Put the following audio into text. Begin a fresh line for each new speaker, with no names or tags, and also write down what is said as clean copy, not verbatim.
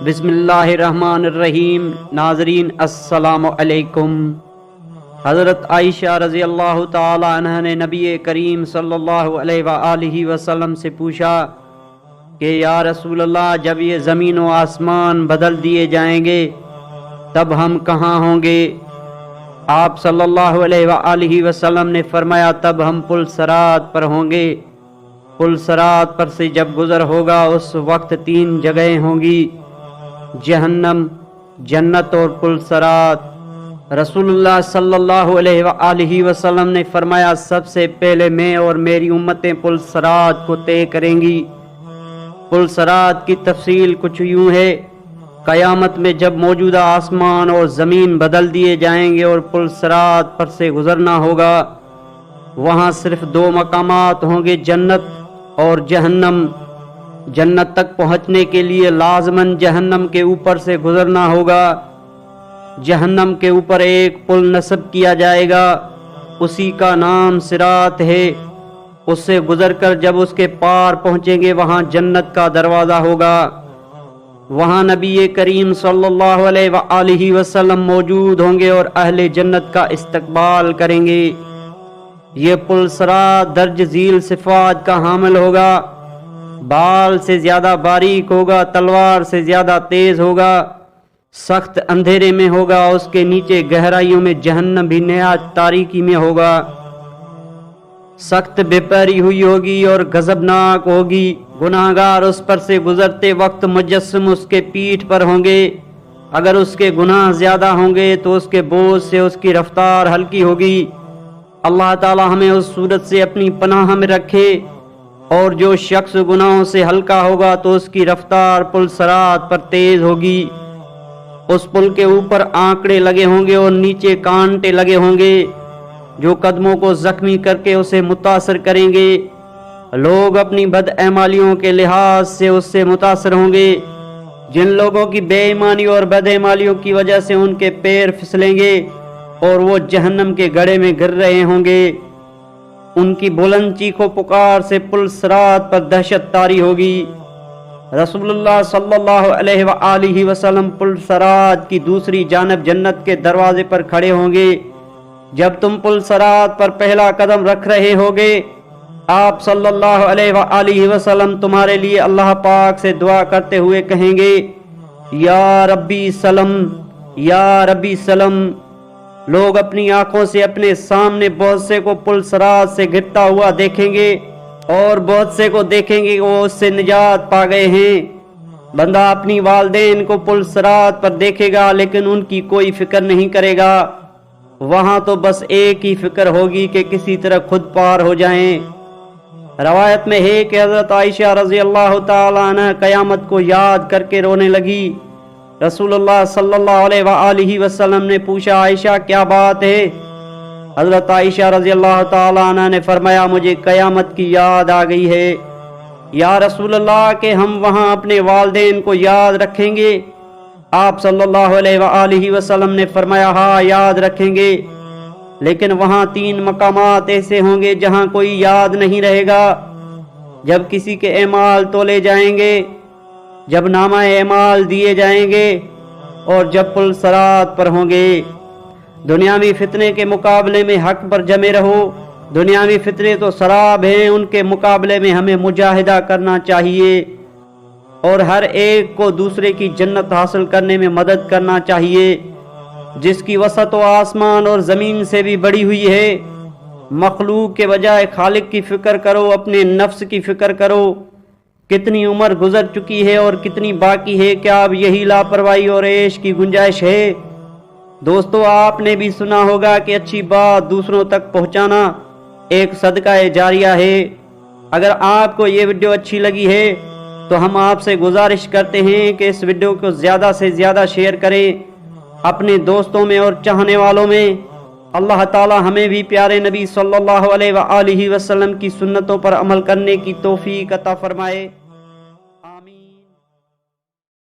بسم اللہ الرحمن الرحیم۔ ناظرین السلام علیکم۔ حضرت عائشہ رضی اللہ تعالی عنہ نے نبی کریم صلی اللہ علیہ وآلہ وسلم سے پوچھا کہ یا رسول اللہ، جب یہ زمین و آسمان بدل دیے جائیں گے تب ہم کہاں ہوں گے؟ آپ صلی اللہ علیہ وآلہ وسلم نے فرمایا تب ہم پل صراط پر ہوں گے۔ پل صراط پر سے جب گزر ہوگا اس وقت 3 جگہیں ہوں گی، جہنم، جنت اور پل صراط۔ رسول اللہ صلی اللہ علیہ وآلہ وسلم نے فرمایا سب سے پہلے میں اور میری امتیں پل صراط کو طے کریں گی۔ پل صراط کی تفصیل کچھ یوں ہے، قیامت میں جب موجودہ آسمان اور زمین بدل دیے جائیں گے اور پل صراط پر سے گزرنا ہوگا، وہاں صرف 2 مقامات ہوں گے، جنت اور جہنم۔ جنت تک پہنچنے کے لیے لازماً جہنم کے اوپر سے گزرنا ہوگا۔ جہنم کے اوپر ایک پل نصب کیا جائے گا، اسی کا نام صراط ہے۔ اس سے گزر کر جب اس کے پار پہنچیں گے وہاں جنت کا دروازہ ہوگا، وہاں نبی کریم صلی اللہ علیہ وآلہ وسلم موجود ہوں گے اور اہل جنت کا استقبال کریں گے۔ یہ پل صراط درج ذیل صفات کا حامل ہوگا، بال سے زیادہ باریک ہوگا، تلوار سے زیادہ تیز ہوگا، سخت اندھیرے میں ہوگا، اس کے نیچے گہرائیوں میں جہنم بھی نہایت تاریکی میں ہوگا، سخت بے پیری ہوئی ہوگی اور غضبناک ہوگی۔ گناہگار اس پر سے گزرتے وقت مجسم اس کے پیٹھ پر ہوں گے، اگر اس کے گناہ زیادہ ہوں گے تو اس کے بوجھ سے اس کی رفتار ہلکی ہوگی۔ اللہ تعالی ہمیں اس صورت سے اپنی پناہ میں رکھے، اور جو شخص گناہوں سے ہلکا ہوگا تو اس کی رفتار پل صراط پر تیز ہوگی۔ اس پل کے اوپر آنکڑے لگے ہوں گے اور نیچے کانٹے لگے ہوں گے جو قدموں کو زخمی کر کے اسے متاثر کریں گے۔ لوگ اپنی بدعمالیوں کے لحاظ سے اس سے متاثر ہوں گے۔ جن لوگوں کی بے ایمانی اور بدعمالیوں کی وجہ سے ان کے پیر پھسلیں گے اور وہ جہنم کے گڑھے میں گر رہے ہوں گے، ان کی بلند چیخ و پکار سے پل صراط پر دہشت طاری ہوگی۔ رسول اللہ صلی اللہ علیہ وآلہ وسلم پل صراط کی دوسری جانب جنت کے دروازے پر کھڑے ہوں گے۔ جب تم پل صراط پر پہلا قدم رکھ رہے ہوگے، آپ صلی اللہ علیہ وآلہ وسلم تمہارے لیے اللہ پاک سے دعا کرتے ہوئے کہیں گے یا ربی سلم، یا ربی سلم۔ لوگ اپنی آنکھوں سے اپنے سامنے بہت سے کو پل صراط سے گرتا ہوا دیکھیں گے اور بہت سے کو دیکھیں گے کہ وہ اس سے نجات پا گئے ہیں۔ بندہ اپنی والدین کو پل صراط پر دیکھے گا لیکن ان کی کوئی فکر نہیں کرے گا، وہاں تو بس ایک ہی فکر ہوگی کہ کسی طرح خود پار ہو جائیں۔ روایت میں ہے کہ حضرت عائشہ رضی اللہ تعالی عنہ قیامت کو یاد کر کے رونے لگی۔ رسول اللہ صلی اللہ علیہ وآلہ وسلم نے پوچھا عائشہ کیا بات ہے؟ حضرت عائشہ رضی اللہ تعالی عنہ نے فرمایا مجھے قیامت کی یاد آ گئی ہے یا رسول اللہ کہ ہم وہاں اپنے والدین کو یاد رکھیں گے؟ آپ صلی اللہ علیہ وآلہ وسلم نے فرمایا ہاں یاد رکھیں گے، لیکن وہاں 3 مقامات ایسے ہوں گے جہاں کوئی یاد نہیں رہے گا۔ جب کسی کے اعمال تولے جائیں گے، جب نامہ اعمال دیے جائیں گے، اور جب پل صراط پر ہوں گے۔ دنیاوی فتنے کے مقابلے میں حق پر جمے رہو۔ دنیاوی فتنے تو سراب ہیں، ان کے مقابلے میں ہمیں مجاہدہ کرنا چاہیے اور ہر ایک کو دوسرے کی جنت حاصل کرنے میں مدد کرنا چاہیے، جس کی وسعت و آسمان اور زمین سے بھی بڑی ہوئی ہے۔ مخلوق کے بجائے خالق کی فکر کرو، اپنے نفس کی فکر کرو۔ کتنی عمر گزر چکی ہے اور کتنی باقی ہے، کیا اب یہی لاپرواہی اور عیش کی گنجائش ہے؟ دوستو، آپ نے بھی سنا ہوگا کہ اچھی بات دوسروں تک پہنچانا ایک صدقہ جاریہ ہے۔ اگر آپ کو یہ ویڈیو اچھی لگی ہے تو ہم آپ سے گزارش کرتے ہیں کہ اس ویڈیو کو زیادہ سے زیادہ شیئر کریں اپنے دوستوں میں اور چاہنے والوں میں۔ اللہ تعالی ہمیں بھی پیارے نبی صلی اللہ علیہ وآلہ وسلم کی سنتوں پر عمل کرنے کی توفیق عطا فرمائے۔